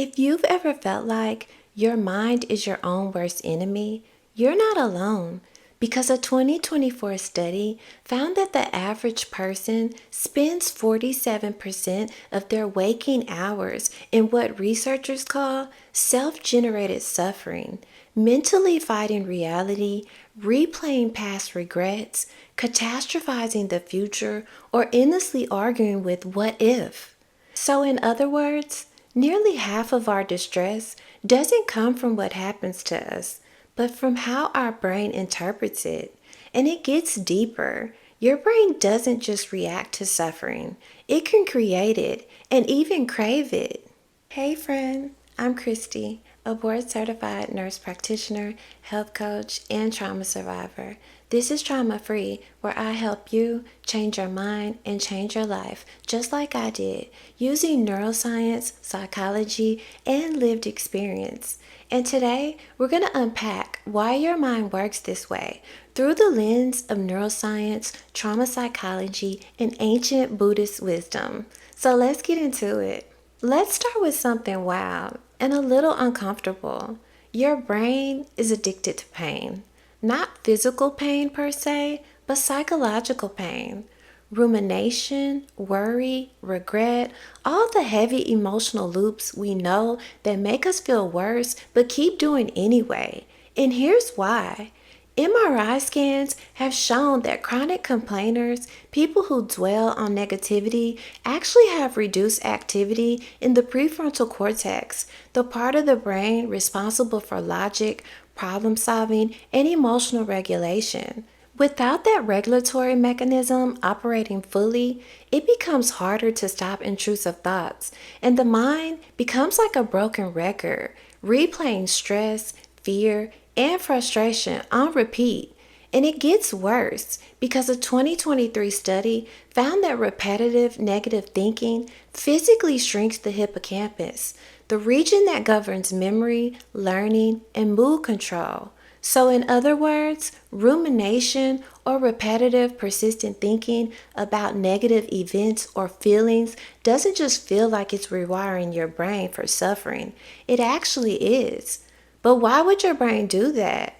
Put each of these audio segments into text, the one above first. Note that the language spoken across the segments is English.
If you've ever felt like your mind is your own worst enemy, you're not alone because a 2024 study found that the average person spends 47% of their waking hours in what researchers call self-generated suffering, mentally fighting reality, replaying past regrets, catastrophizing the future, or endlessly arguing with what if. So, in other words, nearly half of our distress doesn't come from what happens to us, but from how our brain interprets it. And it gets deeper. Your brain doesn't just react to suffering, it can create it and even crave it. Hey, friend, I'm Christy, a board certified nurse practitioner, health coach, and trauma survivor. This is Trauma Free, where I help you change your mind and change your life, just like I did, using neuroscience, psychology, and lived experience. And today, we're going to unpack why your mind works this way through the lens of neuroscience, trauma psychology, and ancient Buddhist wisdom. So let's get into it. Let's start with something wild and a little uncomfortable. Your brain is addicted to pain. Not physical pain per se, but psychological pain. Rumination, worry, regret, all the heavy emotional loops we know that make us feel worse but keep doing anyway. And here's why. MRI scans have shown that chronic complainers, people who dwell on negativity, actually have reduced activity in the prefrontal cortex, the part of the brain responsible for logic, problem solving, and emotional regulation. Without that regulatory mechanism operating fully, it becomes harder to stop intrusive thoughts, and the mind becomes like a broken record, replaying stress, fear, and frustration on repeat. And it gets worse because a 2023 study found that repetitive negative thinking physically shrinks the hippocampus, the region that governs memory, learning, and mood control. So, in other words, rumination or repetitive, persistent thinking about negative events or feelings doesn't just feel like it's rewiring your brain for suffering, it actually is. But why would your brain do that?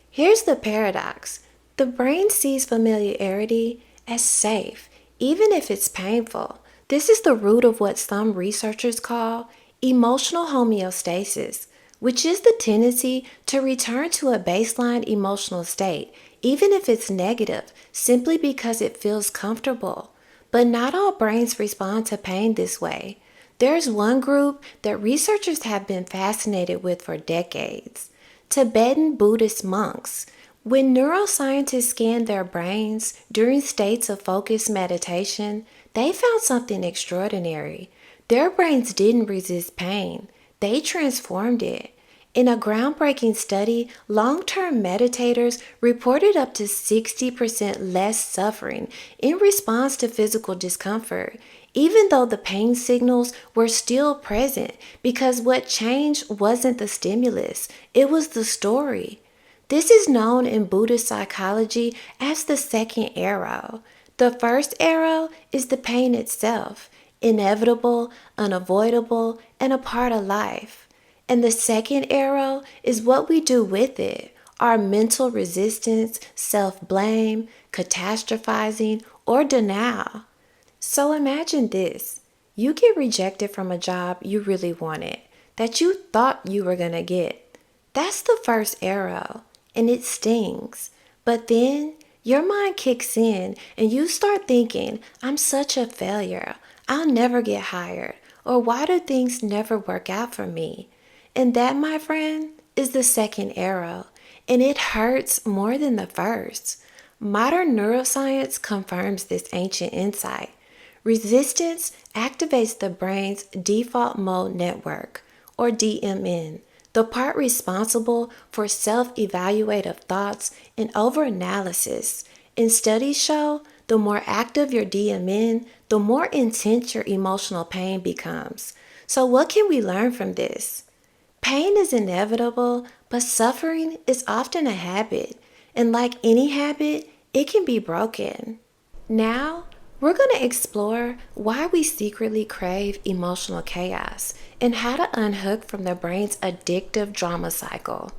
Here's the paradox. The brain sees familiarity as safe, even if it's painful. This is the root of what some researchers call emotional homeostasis, which is the tendency to return to a baseline emotional state, even if it's negative, simply because it feels comfortable. But not all brains respond to pain this way. There's one group that researchers have been fascinated with for decades: Tibetan Buddhist monks. When neuroscientists scanned their brains during states of focused meditation, they found something extraordinary. Their brains didn't resist pain, they transformed it. In a groundbreaking study, long-term meditators reported up to 60% less suffering in response to physical discomfort, even though the pain signals were still present, because what changed wasn't the stimulus, it was the story. This is known in Buddhist psychology as the second arrow. The first arrow is the pain itself, inevitable, unavoidable, and a part of life. And the second arrow is what we do with it, our mental resistance, self-blame, catastrophizing, or denial. So imagine this. You get rejected from a job you really wanted, that you thought you were going to get. That's the first arrow, and it stings. But then your mind kicks in and you start thinking, I'm such a failure. I'll never get hired. Or why do things never work out for me? And that, my friend, is the second arrow, and it hurts more than the first. Modern neuroscience confirms this ancient insight. Resistance activates the brain's default mode network, or DMN, the part responsible for self-evaluative thoughts and over-analysis. And studies show the more active your DMN, the more intense your emotional pain becomes. So what can we learn from this? Pain is inevitable, but suffering is often a habit, and like any habit, it can be broken. Now, We're going to explore why we secretly crave emotional chaos and how to unhook from the brain's addictive drama cycle.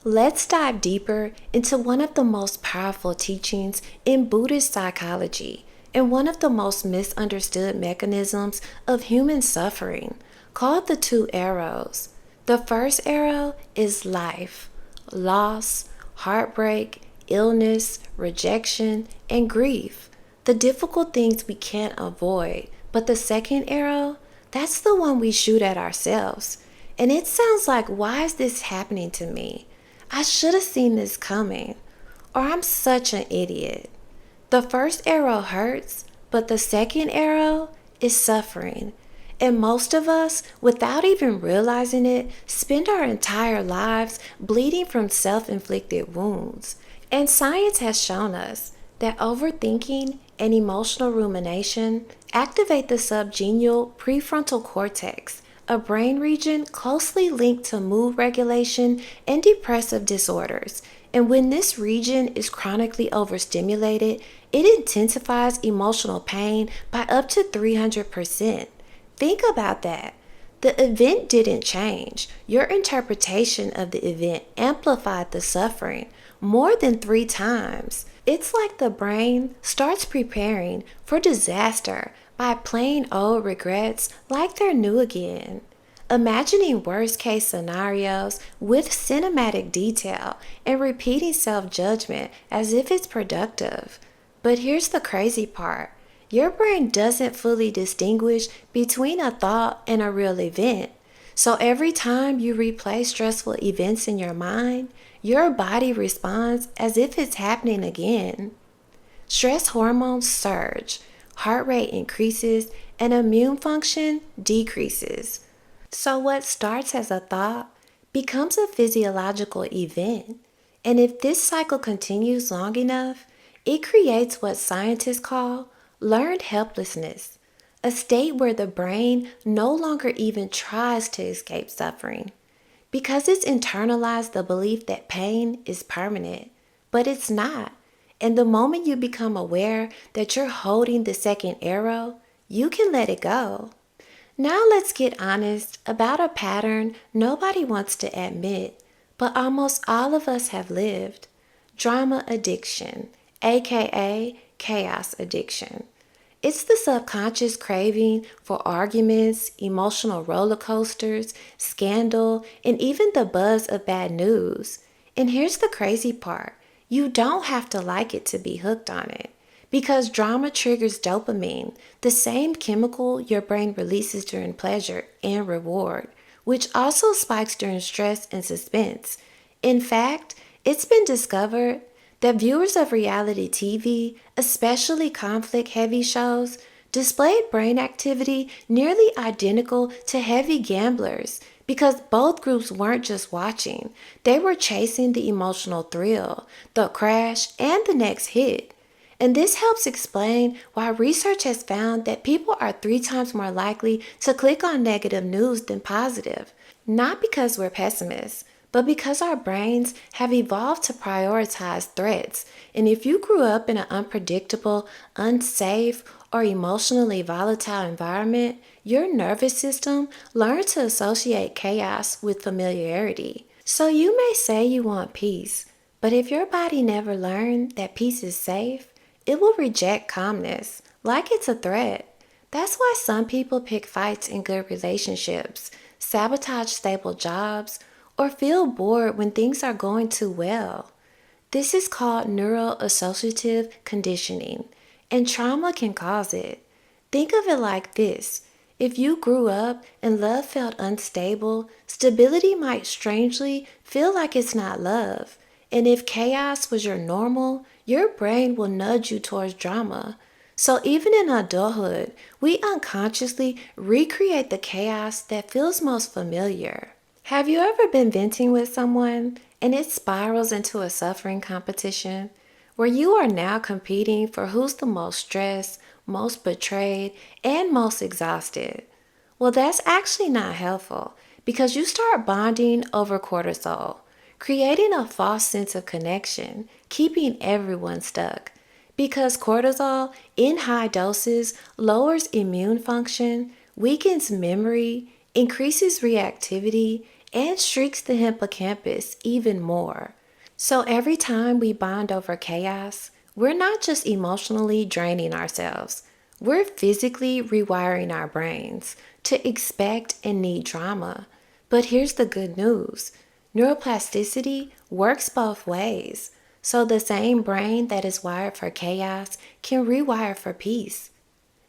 Let's dive deeper into one of the most powerful teachings in Buddhist psychology and one of the most misunderstood mechanisms of human suffering, called the two arrows. The first arrow is life, loss, heartbreak, illness, rejection, and grief. The difficult things we can't avoid. But the second arrow, that's the one we shoot at ourselves. And it sounds like, why is this happening to me? I should have seen this coming. Or I'm such an idiot. The first arrow hurts, but the second arrow is suffering. And most of us, without even realizing it, spend our entire lives bleeding from self-inflicted wounds. And science has shown us that overthinking and emotional rumination activate the subgenual prefrontal cortex, a brain region closely linked to mood regulation and depressive disorders. And when this region is chronically overstimulated, it intensifies emotional pain by up to 300%. Think about that. The event didn't change. Your interpretation of the event amplified the suffering more than 3 times. It's like the brain starts preparing for disaster by playing old regrets like they're new again. Imagining worst-case scenarios with cinematic detail and repeating self-judgment as if it's productive. But here's the crazy part. Your brain doesn't fully distinguish between a thought and a real event. So every time you replay stressful events in your mind, your body responds as if it's happening again. Stress hormones surge, heart rate increases, and immune function decreases. So what starts as a thought becomes a physiological event. And if this cycle continues long enough, it creates what scientists call learned helplessness, a state where the brain no longer even tries to escape suffering, because it's internalized the belief that pain is permanent, but it's not. And the moment you become aware that you're holding the second arrow, you can let it go. Now let's get honest about a pattern nobody wants to admit, but almost all of us have lived. Drama addiction, aka chaos addiction. It's the subconscious craving for arguments, emotional roller coasters, scandal, and even the buzz of bad news. And here's the crazy part. You don't have to like it to be hooked on it. Because drama triggers dopamine, the same chemical your brain releases during pleasure and reward, which also spikes during stress and suspense. In fact, it's been discovered that viewers of reality TV, especially conflict-heavy shows, displayed brain activity nearly identical to heavy gamblers because both groups weren't just watching, they were chasing the emotional thrill, the crash, and the next hit. And this helps explain why research has found that people are 3 times more likely to click on negative news than positive. Not because we're pessimists, but because our brains have evolved to prioritize threats. And if you grew up in an unpredictable, unsafe, or emotionally volatile environment, your nervous system learned to associate chaos with familiarity. So you may say you want peace, but if your body never learned that peace is safe, it will reject calmness, like it's a threat. That's why some people pick fights in good relationships, sabotage stable jobs, or feel bored when things are going too well. This is called neuroassociative conditioning, and trauma can cause it. Think of it like this. If you grew up and love felt unstable, stability might strangely feel like it's not love. And if chaos was your normal, your brain will nudge you towards drama. So even in adulthood, we unconsciously recreate the chaos that feels most familiar. Have you ever been venting with someone and it spirals into a suffering competition where you are now competing for who's the most stressed, most betrayed, and most exhausted? Well, that's actually not helpful because you start bonding over cortisol, creating a false sense of connection, keeping everyone stuck. Because cortisol in high doses lowers immune function, weakens memory, increases reactivity, and shrinks the hippocampus even more. So every time we bond over chaos, we're not just emotionally draining ourselves, we're physically rewiring our brains to expect and need drama. But here's the good news: neuroplasticity works both ways. So the same brain that is wired for chaos can rewire for peace.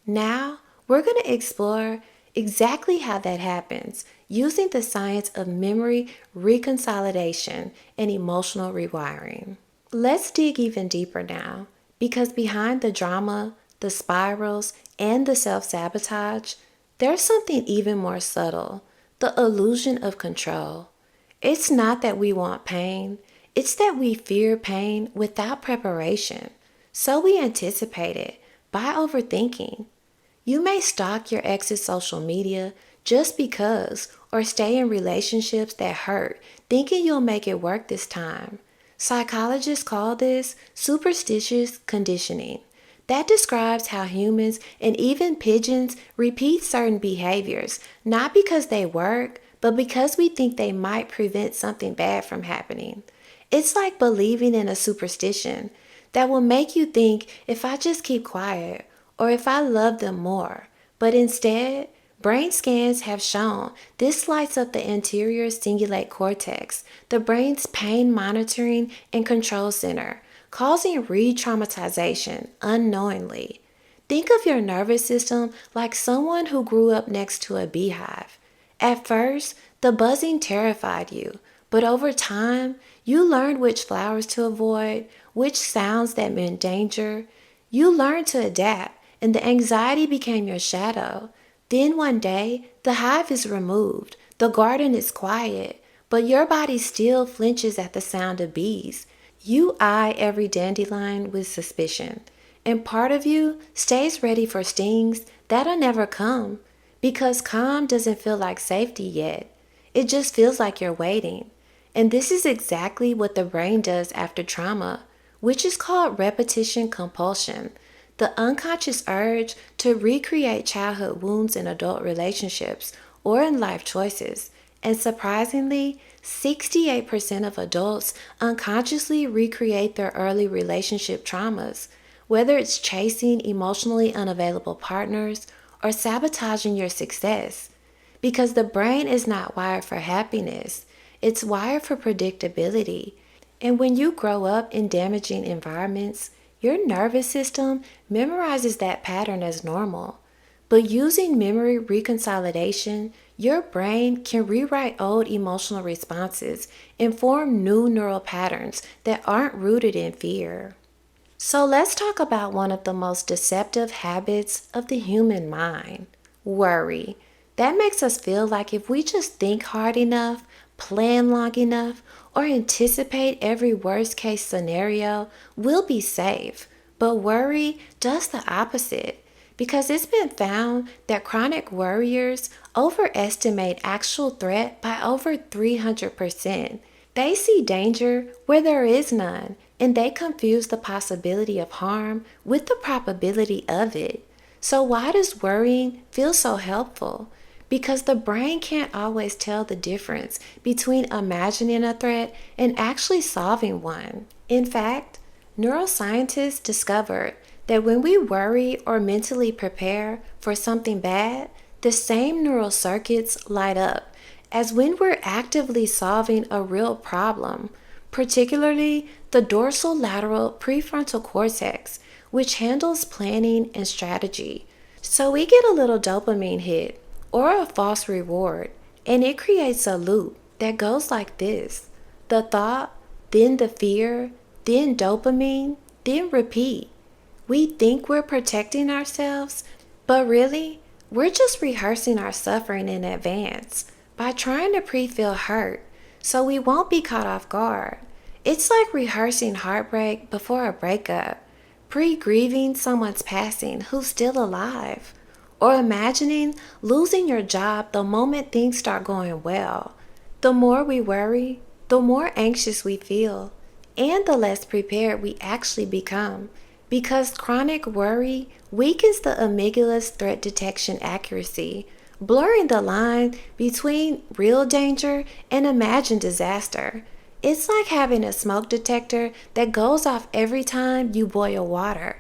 Now, we're going to explore exactly how that happens using the science of memory reconsolidation and emotional rewiring. Let's dig even deeper now, because behind the drama, the spirals, and the self sabotage, there's something even more subtle: the illusion of control. It's not that we want pain, it's that we fear pain without preparation. So we anticipate it by overthinking. You may stalk your ex's social media just because, or stay in relationships that hurt, thinking you'll make it work this time. Psychologists call this superstitious conditioning. That describes how humans and even pigeons repeat certain behaviors, not because they work, but because we think they might prevent something bad from happening. It's like believing in a superstition that will make you think, if I just keep quiet, or if I love them more. But instead, brain scans have shown this lights up the anterior cingulate cortex, the brain's pain monitoring and control center, causing re-traumatization unknowingly. Think of your nervous system like someone who grew up next to a beehive. At first, the buzzing terrified you, but over time, you learned which flowers to avoid, which sounds that meant danger. You learned to adapt, and the anxiety became your shadow. Then one day, the hive is removed, the garden is quiet, but your body still flinches at the sound of bees. You eye every dandelion with suspicion, and part of you stays ready for stings that'll never come, because calm doesn't feel like safety yet. It just feels like you're waiting. And this is exactly what the brain does after trauma, which is called repetition compulsion, the unconscious urge to recreate childhood wounds in adult relationships or in life choices. And surprisingly, 68% of adults unconsciously recreate their early relationship traumas, whether it's chasing emotionally unavailable partners or sabotaging your success. Because the brain is not wired for happiness, it's wired for predictability. And when you grow up in damaging environments, your nervous system memorizes that pattern as normal. But using memory reconsolidation, your brain can rewrite old emotional responses and form new neural patterns that aren't rooted in fear. So let's talk about one of the most deceptive habits of the human mind: worry. That makes us feel like if we just think hard enough, plan long enough, or anticipate every worst case scenario, we'll be safe. But worry does the opposite, because it's been found that chronic worriers overestimate actual threat by over 300%. They see danger where there is none, and they confuse the possibility of harm with the probability of it. So why does worrying feel so helpful? Because the brain can't always tell the difference between imagining a threat and actually solving one. In fact, neuroscientists discovered that when we worry or mentally prepare for something bad, the same neural circuits light up as when we're actively solving a real problem, particularly the dorsolateral prefrontal cortex, which handles planning and strategy. So we get a little dopamine hit or a false reward, and it creates a loop that goes like this: the thought, then the fear, then dopamine, then repeat. We think we're protecting ourselves, but really, we're just rehearsing our suffering in advance by trying to pre-feel hurt so we won't be caught off guard. It's like rehearsing heartbreak before a breakup, pre-grieving someone's passing who's still alive, or imagining losing your job the moment things start going well. The more we worry, the more anxious we feel, and the less prepared we actually become. Because chronic worry weakens the amygdala's threat detection accuracy, blurring the line between real danger and imagined disaster. It's like having a smoke detector that goes off every time you boil water.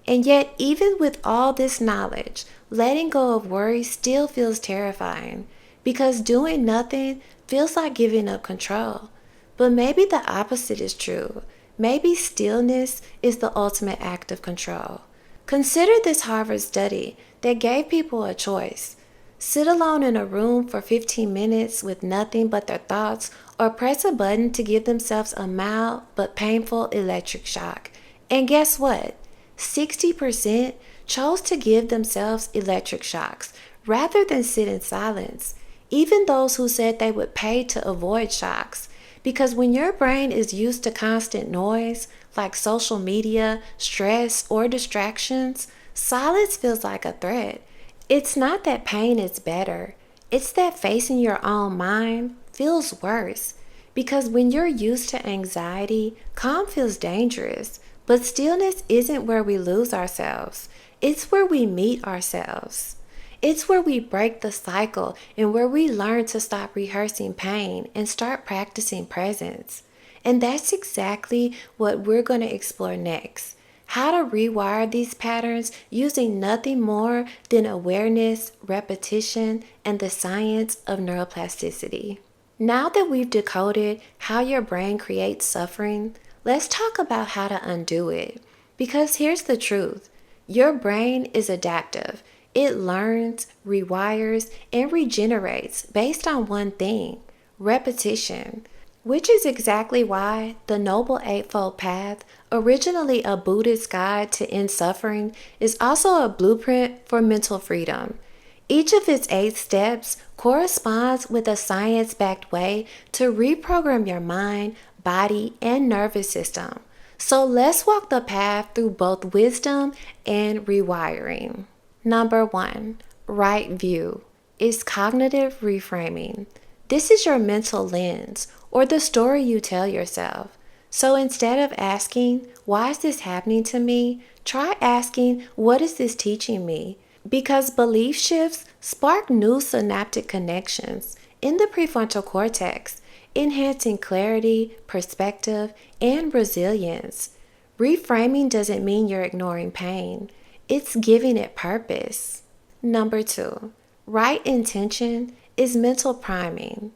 And yet, even with all this knowledge, letting go of worry still feels terrifying because doing nothing feels like giving up control. But maybe the opposite is true. Maybe stillness is the ultimate act of control. Consider this Harvard study that gave people a choice: sit alone in a room for 15 minutes with nothing but their thoughts, or press a button to give themselves a mild but painful electric shock. And guess what? 60% chose to give themselves electric shocks rather than sit in silence, even those who said they would pay to avoid shocks. Because when your brain is used to constant noise, like social media, stress, or distractions, silence feels like a threat. It's not that pain is better, it's that facing your own mind feels worse. Because when you're used to anxiety, calm feels dangerous. But stillness isn't where we lose ourselves, it's where we meet ourselves. It's where we break the cycle and where we learn to stop rehearsing pain and start practicing presence. And that's exactly what we're going to explore next: how to rewire these patterns using nothing more than awareness, repetition, and the science of neuroplasticity. Now that we've decoded how your brain creates suffering, let's talk about how to undo it. Because here's the truth: your brain is adaptive. It learns, rewires, and regenerates based on one thing: repetition. Which is exactly why the Noble Eightfold Path, originally a Buddhist guide to end suffering, is also a blueprint for mental freedom. Each of its 8 steps corresponds with a science-backed way to reprogram your mind, body, and nervous system. So let's walk the path through both wisdom and rewiring. Number 1, right view is cognitive reframing. This is your mental lens or the story you tell yourself. So instead of asking, why is this happening to me? Try asking, what is this teaching me? Because belief shifts spark new synaptic connections in the prefrontal cortex, enhancing clarity, perspective, and resilience. Reframing doesn't mean you're ignoring pain, it's giving it purpose. Number 2, right intention is mental priming.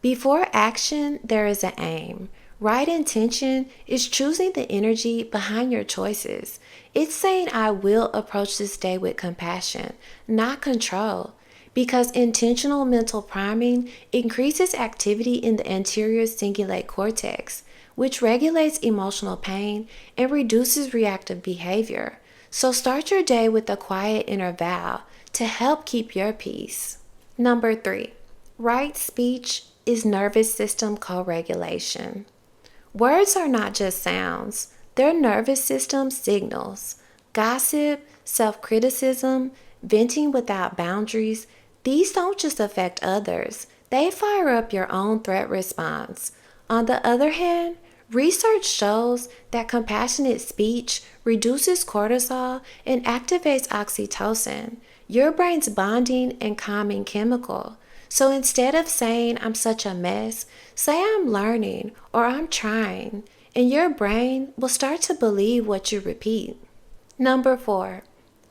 Before action, there is an aim. Right intention is choosing the energy behind your choices. It's saying, I will approach this day with compassion, not control. Because intentional mental priming increases activity in the anterior cingulate cortex, which regulates emotional pain and reduces reactive behavior. So start your day with a quiet inner vow to help keep your peace. Number 3, right speech is nervous system co-regulation. Words are not just sounds, they're nervous system signals. Gossip, self-criticism, venting without boundaries, these don't just affect others, they fire up your own threat response. On the other hand, research shows that compassionate speech reduces cortisol and activates oxytocin, your brain's bonding and calming chemical. So instead of saying, I'm such a mess, say I'm learning or I'm trying, and your brain will start to believe what you repeat. Number 4,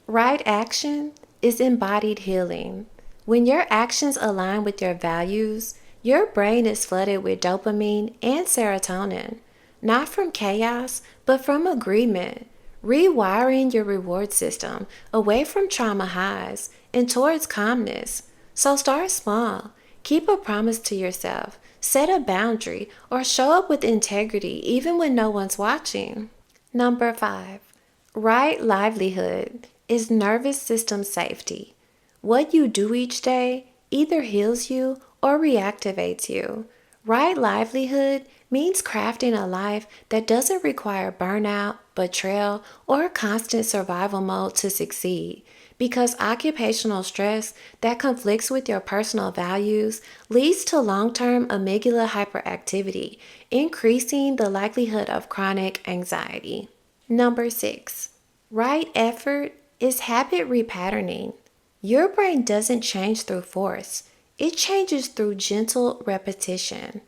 right action is embodied healing. When your actions align with your values, your brain is flooded with dopamine and serotonin, not from chaos, but from agreement, rewiring your reward system away from trauma highs and towards calmness. So start small, keep a promise to yourself, set a boundary, or show up with integrity even when no one's watching. Number 5, right livelihood is nervous system safety. What you do each day either heals you or reactivates you. Right livelihood means crafting a life that doesn't require burnout, betrayal, or constant survival mode to succeed. Because occupational stress that conflicts with your personal values leads to long-term amygdala hyperactivity, increasing the likelihood of chronic anxiety. Number 6, right effort is habit repatterning. Your brain doesn't change through force, it changes through gentle repetition.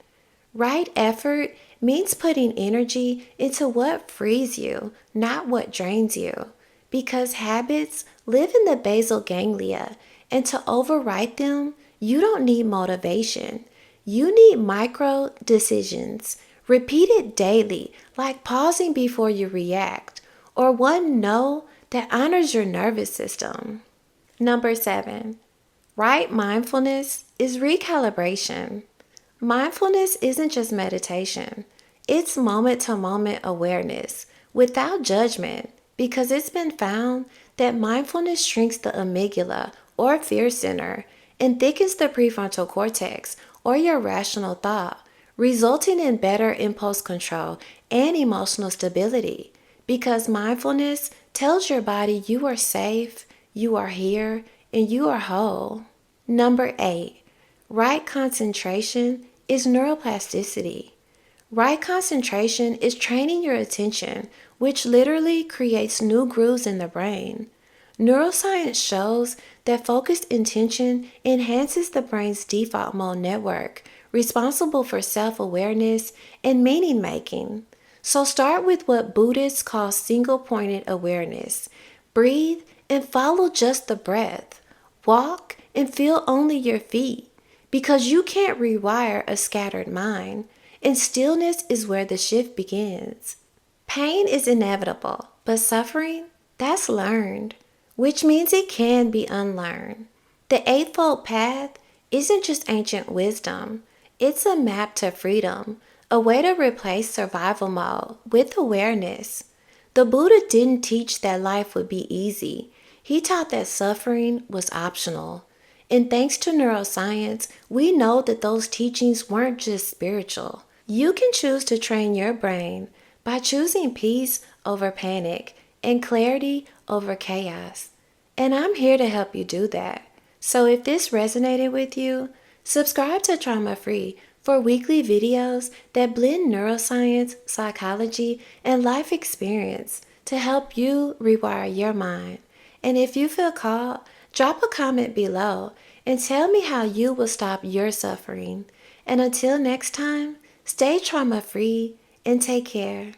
Right effort means putting energy into what frees you, not what drains you. Because habits live in the basal ganglia, and to overwrite them, you don't need motivation. You need micro decisions, repeated daily, like pausing before you react, or one no that honors your nervous system. Number 7, right mindfulness is recalibration. Mindfulness isn't just meditation, it's moment to moment awareness without judgment, because it's been found that mindfulness shrinks the amygdala or fear center and thickens the prefrontal cortex or your rational thought, resulting in better impulse control and emotional stability. Because mindfulness tells your body you are safe, you are here, and you are whole. Number 8, right concentration is neuroplasticity. Right concentration is training your attention, which literally creates new grooves in the brain. Neuroscience shows that focused intention enhances the brain's default mode network, responsible for self awareness and meaning making. So start with what Buddhists call single pointed awareness. Breathe and follow just the breath. Walk and feel only your feet, because you can't rewire a scattered mind, and stillness is where the shift begins. Pain is inevitable, but suffering, that's learned, which means it can be unlearned. The Eightfold Path isn't just ancient wisdom, it's a map to freedom, a way to replace survival mode with awareness. The Buddha didn't teach that life would be easy. He taught that suffering was optional. And thanks to neuroscience, we know that those teachings weren't just spiritual. You can choose to train your brain by choosing peace over panic and clarity over chaos. And I'm here to help you do that. So if this resonated with you, subscribe to Trauma Free for weekly videos that blend neuroscience, psychology, and life experience to help you rewire your mind. And if you feel called, drop a comment below and tell me how you will stop your suffering. And until next time, stay trauma free and take care.